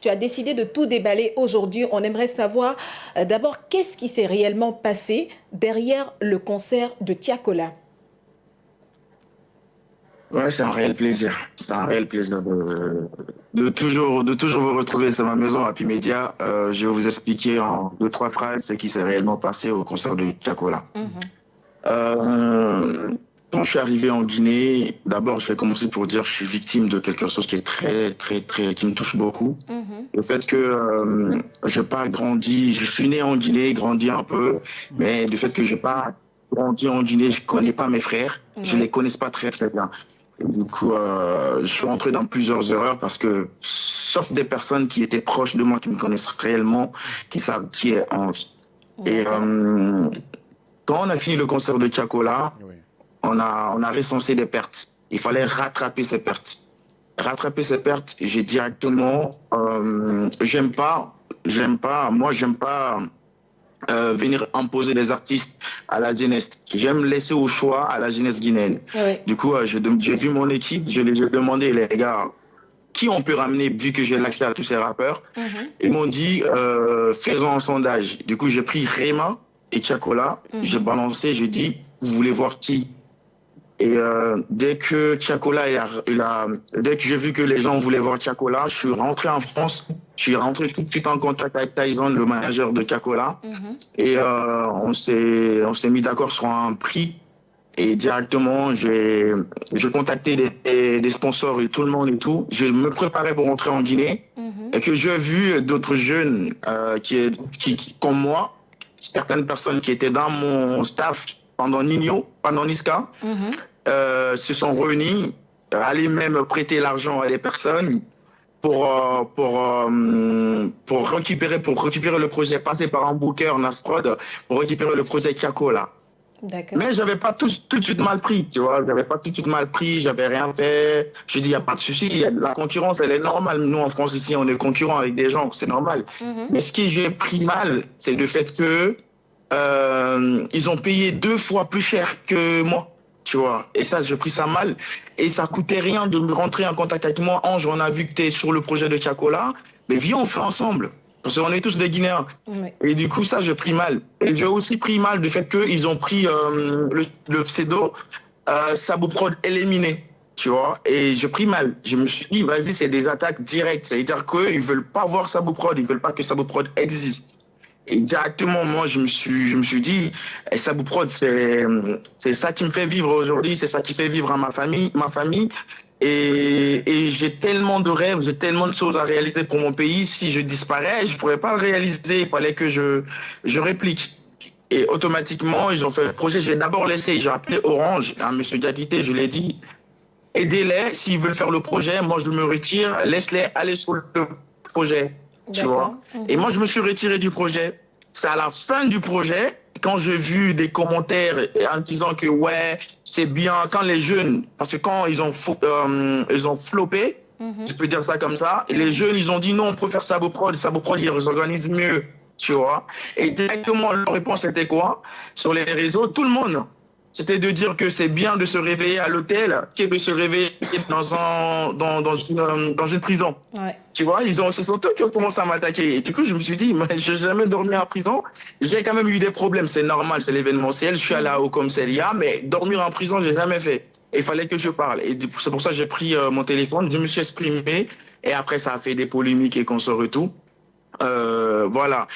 Tu as décidé de tout déballer aujourd'hui. On aimerait savoir d'abord qu'est-ce qui s'est réellement passé derrière le concert de Tiakola. Ouais, c'est un réel plaisir. C'est un réel plaisir de toujours vous retrouver sur ma maison à Pimédia. Je vais vous expliquer en deux, trois phrases ce qui s'est réellement passé au concert de Tiakola. Mhm, Euh, Quand je suis arrivé en Guinée, d'abord, je vais commencer pour dire que je suis victime de quelque chose qui est très, très, très, qui me touche beaucoup. mhm, Le fait que je n'ai pas grandi, je suis né en Guinée, grandi un peu, mais le fait que je n'ai pas grandi en Guinée, je ne connais pas mes frères, je ne les oui. connais pas très, très bien. Et du coup, je suis rentré dans plusieurs erreurs parce que, sauf des personnes qui étaient proches de moi, qui me connaissent réellement, qui savent qui est Ange. Et D'accord. quand on a fini le concert de Tiakola, Oui. on a recensé des pertes. Il fallait rattraper ces pertes. Rattraper ces pertes, j'ai directement, j'aime pas venir imposer des artistes à la jeunesse. J'aime laisser au choix à la jeunesse guinéenne. Oui. Du coup, j'ai vu mon équipe, je les ai demandé, les gars, qui on peut ramener vu que j'ai l'accès à tous ces rappeurs. Mhm, Ils m'ont dit, faisons un sondage. Du coup, j'ai pris Rema et Tiakola, j'ai mhm, balancé, j'ai dit, vous voulez voir qui? Et dès que Tiakola, dès que j'ai vu que les gens voulaient voir Tiakola, je suis rentré en France. Je suis rentré tout de suite en contact avec Tyson, le manager de Tiakola. mhm. Et on s'est mis d'accord sur un prix. Et directement, j'ai contacté des sponsors et tout le monde et tout. Je me préparais pour rentrer en Guinée. Mhm. Et que j'ai vu d'autres jeunes comme moi, certaines personnes qui étaient dans mon staff pendant Nino, pendant Niska, Mhm. se sont réunis, allaient même prêter l'argent à des personnes pour récupérer le projet, passer par un booker, Nasprod, pour récupérer le projet Tiako là. D'accord. Mais j'avais pas tout de suite mal pris, tu vois. J'avais pas tout de suite mal pris, j'avais rien fait. Je dis, il n'y a pas de souci. La concurrence, elle est normale. Nous, en France, ici, on est concurrents avec des gens, c'est normal. Mhm. Mais ce qui j'ai pris mal, c'est le fait que ils ont payé 2 fois plus cher que moi, tu vois. Et ça, j'ai pris ça mal. Et ça coûtait rien de me rentrer en contact avec moi. Ange, on a vu que tu es sur le projet de Tiakola. Mais viens, on fait ensemble. Parce qu'on est tous des Guinéens. Oui. Et du coup, ça, j'ai pris mal. Et j'ai aussi pris mal du fait qu'ils ont pris le pseudo Saboprod éliminé. Tu vois, et j'ai pris mal. Je me suis dit, vas-y, c'est des attaques directes. C'est-à-dire qu'ils ne veulent pas voir Saboprod, ils ne veulent pas que Saboprod existe. Et directement, moi, je me suis dit, Saboprod, c'est ça qui me fait vivre aujourd'hui, c'est ça qui fait vivre à ma famille. Et j'ai tellement de rêves, j'ai tellement de choses à réaliser pour mon pays. Si je disparais, je ne pourrais pas le réaliser. Il fallait que je réplique. Et automatiquement, ils ont fait le projet. J'ai d'abord laissé, j'ai appelé Orange, à M. Diakité, je l'ai dit, aidez-les s'ils veulent faire le projet. Moi, je me retire, laisse-les aller sur le projet, tu vois. D'accord. Et Mhm. moi, je me suis retiré du projet. C'est à la fin du projet, quand j'ai vu des commentaires en disant que ouais, c'est bien, quand les jeunes, parce que quand ils ont floppé, je Mhm. peux dire ça comme ça, et les Mhm. jeunes, ils ont dit non, on préfère Saboprod, ils organisent mieux, tu vois. Et directement, leur réponse était quoi? Sur les réseaux, tout le monde. C'était de dire que c'est bien de se réveiller à l'hôtel que de se réveiller dans une prison. Ouais. Tu vois, ce sont eux qui ont commencé à m'attaquer. Et du coup, je me suis dit, mais je n'ai jamais dormi en prison. J'ai quand même eu des problèmes, c'est normal, c'est l'événementiel. Je suis allé Mhm. au commissariat, mais dormir en prison, je n'ai jamais fait. Et il fallait que je parle. Et c'est pour ça que j'ai pris mon téléphone, je me suis exprimé. Et après, ça a fait des polémiques et qu'on sort et tout. Voilà.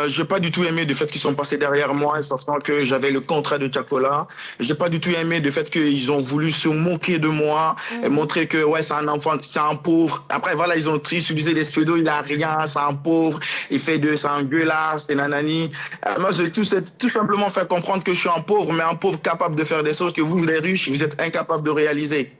J'ai pas du tout aimé le fait qu'ils sont passés derrière moi, sachant que j'avais le contrat de Chacola. J'ai pas du tout aimé le fait qu'ils ont voulu se moquer de moi et Mhm. montrer que ouais, c'est un enfant, c'est un pauvre. Après voilà, ils ont utilisé des pseudos, il a rien, c'est un pauvre, c'est un gueulard, c'est nanani. Moi, j'ai tout simplement fait comprendre que je suis un pauvre, mais un pauvre capable de faire des choses que vous, les riches, vous êtes incapables de réaliser.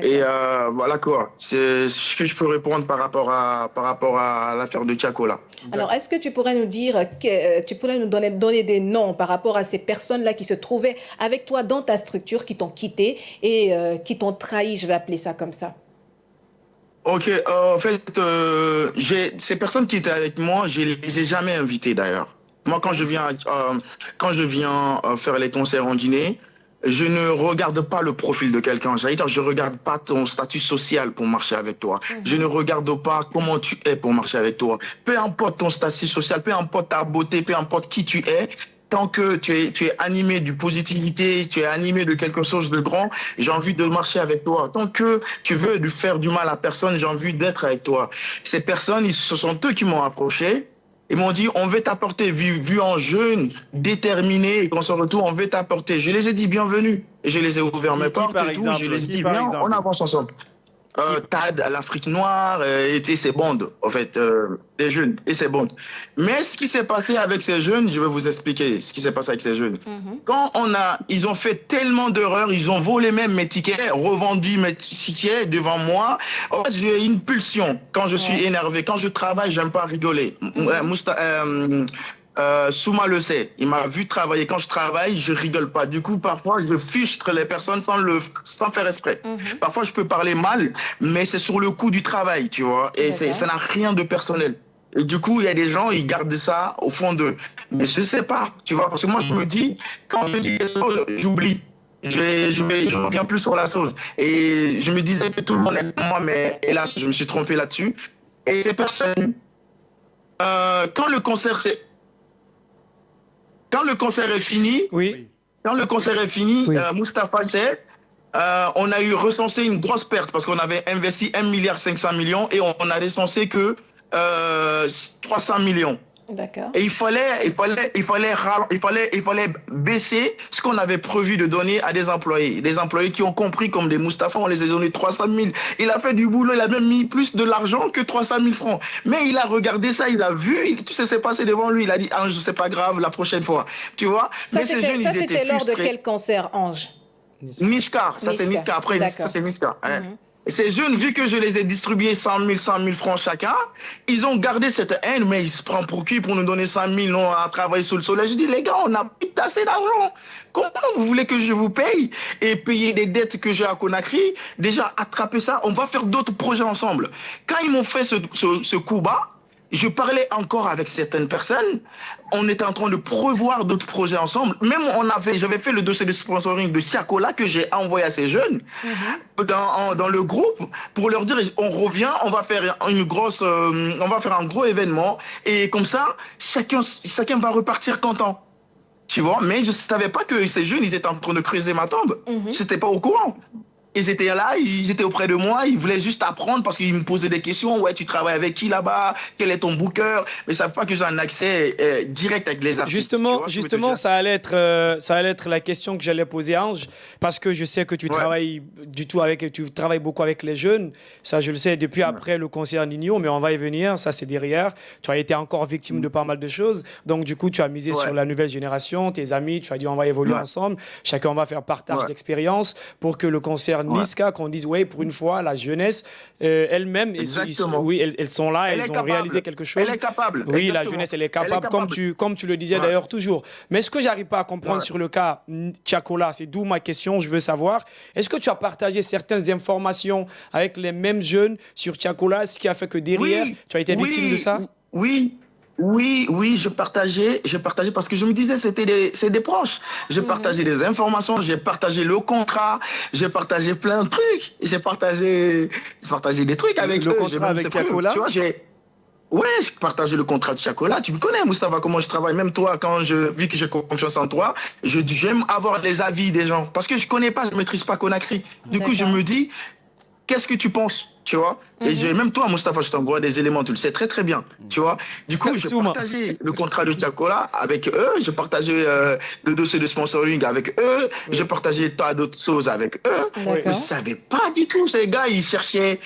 Et D'accord. voilà quoi. C'est ce que je peux répondre par rapport à l'affaire de Chacola. Alors, D'accord. est-ce que tu pourrais nous dire, tu pourrais nous donner des noms par rapport à ces personnes-là qui se trouvaient avec toi dans ta structure, qui t'ont quitté et qui t'ont trahi, je vais appeler ça comme ça. Ok, en fait, ces personnes qui étaient avec moi, je les ai jamais invitées d'ailleurs. Moi, quand je D'accord. viens, faire les concerts en Guinée, je ne regarde pas le profil de quelqu'un. J'allais dire, je ne regarde pas ton statut social pour marcher avec toi. Je ne regarde pas comment tu es pour marcher avec toi. Peu importe ton statut social, peu importe ta beauté, peu importe qui tu es, tant que tu es animé de positivité, tu es animé de quelque chose de grand, j'ai envie de marcher avec toi. Tant que tu veux faire du mal à personne, j'ai envie d'être avec toi. Ces personnes, ce sont eux qui m'ont approché. Ils m'ont dit, on veut t'apporter, vu en jeune, déterminé, et qu'on se retrouve, on veut t'apporter. Je les ai dit, bienvenue. Et je les ai ouvert mes portes et tout. Je les ai dit, viens, on avance ensemble. TAD, l'Afrique noire, et ces bandes, en fait, des jeunes, et ces bandes. Mais ce qui s'est passé avec ces jeunes, je vais vous expliquer ce qui s'est passé avec ces jeunes. Quand ils ont fait tellement d'erreurs, ils ont volé même mes tickets, revendu mes tickets devant moi. En fait, j'ai une pulsion quand je suis énervé. Quand je travaille, j'aime pas rigoler. Souma le sait, il m'a vu travailler. Quand je travaille, je rigole pas. Du coup, parfois, je frustre les personnes sans faire exprès. Parfois, je peux parler mal, mais c'est sur le coup du travail, tu vois. Et ça n'a rien de personnel. Et du coup, il y a des gens, ils gardent ça au fond d'eux. Mais je sais pas, tu vois, parce que moi, je me dis, quand je dis quelque chose, j'oublie. Je reviens plus sur la chose. Et je me disais que tout le monde est comme moi, mais hélas, je me suis trompé là-dessus. Et ces personnes, quand le concert est fini, Moustapha sait, on a eu recensé une grosse perte parce qu'on avait investi 1,5 milliard et on a recensé que 300 millions. D'accord. Et il fallait baisser ce qu'on avait prévu de donner à des employés. Des employés qui ont compris comme des Moustapha, on les a donné 300 000. Il a fait du boulot, il a même mis plus de l'argent que 300 000 francs. Mais il a regardé ça, il a vu, tout ça s'est passé devant lui. Il a dit, Ange, c'est pas grave, la prochaine fois. Tu vois? Ça, c'était lors de quel concert, Ange? Niska. Ça, c'est Niska. Après, ça, c'est Niska. Et ces jeunes, vu que je les ai distribués 100 000 francs chacun, ils ont gardé cette haine, mais ils se prennent pour qui pour nous donner 100 000 non, à travailler sous le soleil? Je dis, les gars, on n'a plus assez d'argent. Comment vous voulez que je vous paye et payer des dettes que j'ai à Conakry? Déjà, attraper ça, on va faire d'autres projets ensemble. Quand ils m'ont fait ce coup bas, je parlais encore avec certaines personnes. On était en train de prévoir d'autres projets ensemble. Même j'avais fait le dossier de sponsoring de Chacola que j'ai envoyé à ces jeunes dans le groupe pour leur dire on revient, on va faire un gros événement et comme ça chacun va repartir content. Tu vois, mais je ne savais pas que ces jeunes ils étaient en train de creuser ma tombe. Je n'étais pas au courant. Ils étaient là, ils étaient auprès de moi, ils voulaient juste apprendre parce qu'ils me posaient des questions. Ouais, tu travailles avec qui là-bas? Quel est ton booker? Mais ils ne savent pas que j'ai un accès direct avec les artistes. Justement, ça allait être la question que j'allais poser à Ange, parce que je sais que tu travailles tu travailles beaucoup avec les jeunes. Ça, je le sais depuis après le concert Nino, mais on va y venir. Ça, c'est derrière. Tu as été encore victime de pas mal de choses. Donc, du coup, tu as misé sur la nouvelle génération, tes amis. Tu as dit, on va évoluer ensemble. Chacun va faire partage d'expérience pour que le concert Niska, qu'on dise, pour une fois, la jeunesse elle-même, elles sont là, elles ont réalisé quelque chose. Elle est capable. Oui, exactement. La jeunesse, elle est capable, comme tu le disais d'ailleurs toujours. Mais ce que j'arrive pas à comprendre sur le cas Chacola, c'est d'où ma question, je veux savoir, est-ce que tu as partagé certaines informations avec les mêmes jeunes sur Chacola, ce qui a fait que derrière, tu as été victime de ça? Oui, je partageais parce que je me disais c'est des proches. Je partageais des informations, j'ai partagé le contrat, j'ai partagé plein de trucs, j'ai partagé des trucs avec le eux. Contrat avec Chacola. Tu vois, j'ai partagé le contrat de Chacola. Tu me connais, Moustapha, comment je travaille. Même toi, vu que j'ai confiance en toi, j'aime avoir les avis des gens parce que je connais pas, je maîtrise pas Conakry. Du coup, je me dis, qu'est-ce que tu penses? Tu vois, et même toi, Moustapha, je t'envoie des éléments, tu le sais très très bien, tu vois. Du coup, j'ai partagé le contrat de Chacola avec eux, j'ai partagé le dossier de sponsoring avec eux, j'ai partagé tas d'autres choses avec eux. Je ne savais pas du tout, ces gars, ils savaient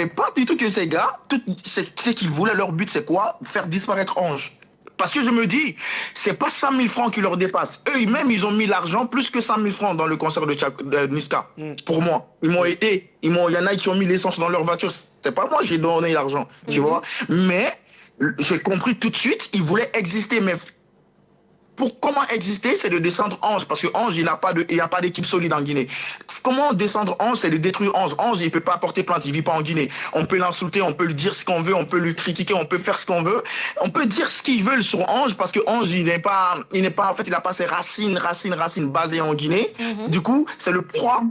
pas du tout que ces gars, ce qu'ils voulaient, leur but, c'est quoi? Faire disparaître Ange. Parce que je me dis, c'est pas 100 000 francs qui leur dépassent. Eux-mêmes, ils ont mis l'argent plus que 100 000 francs dans le concert de Niska. Pour moi. Ils m'ont aidé. Il y en a qui ont mis l'essence dans leur voiture. C'est pas moi, j'ai donné l'argent. Tu vois? Mais j'ai compris tout de suite, ils voulaient exister. Mais pour comment exister, c'est de descendre 11, parce que 11, il n'y a pas d'équipe solide en Guinée. Comment descendre 11, c'est de détruire 11. 11, il ne peut pas porter plainte, il ne vit pas en Guinée. On peut l'insulter, on peut lui dire ce qu'on veut, on peut lui critiquer, on peut faire ce qu'on veut. On peut dire ce qu'ils veulent sur 11, parce que 11, il n'a pas ses racines basées en Guinée. Du coup, c'est le proie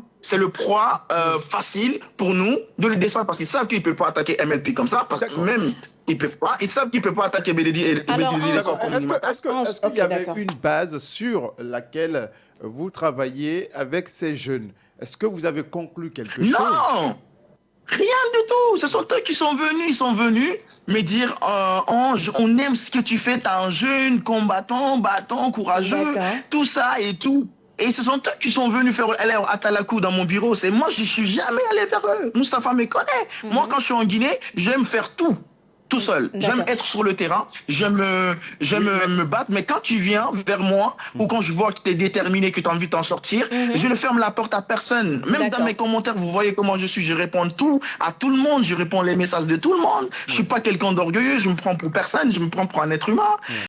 facile pour nous de le descendre, parce qu'ils savent qu'ils ne peuvent pas attaquer MLP comme ça, parce que même ils savent qu'ils ne peuvent pas attaquer Beledi et Beledi. D'accord. Est-ce qu'il y avait une base sur laquelle vous travaillez avec ces jeunes? Est-ce que vous avez conclu quelque chose? Non! Rien du tout. Ce sont eux qui sont venus. Ils sont venus me dire Ange, on aime ce que tu fais. T'es un jeune combattant, courageux, tout ça et tout. Et ce sont eux qui sont venus faire à Talakou dans mon bureau. C'est moi, je ne suis jamais allé vers eux. Moustapha me connaît. Moi, quand je suis en Guinée, j'aime faire tout seul. J'aime être sur le terrain, j'aime me battre, mais quand tu viens vers moi, ou quand je vois que tu es déterminé, que tu as envie de t'en sortir, je ne ferme la porte à personne. Même dans mes commentaires, vous voyez comment je suis, je réponds à tout le monde, je réponds les messages de tout le monde. Je ne suis pas quelqu'un d'orgueilleux, je me prends pour personne, je me prends pour un être humain.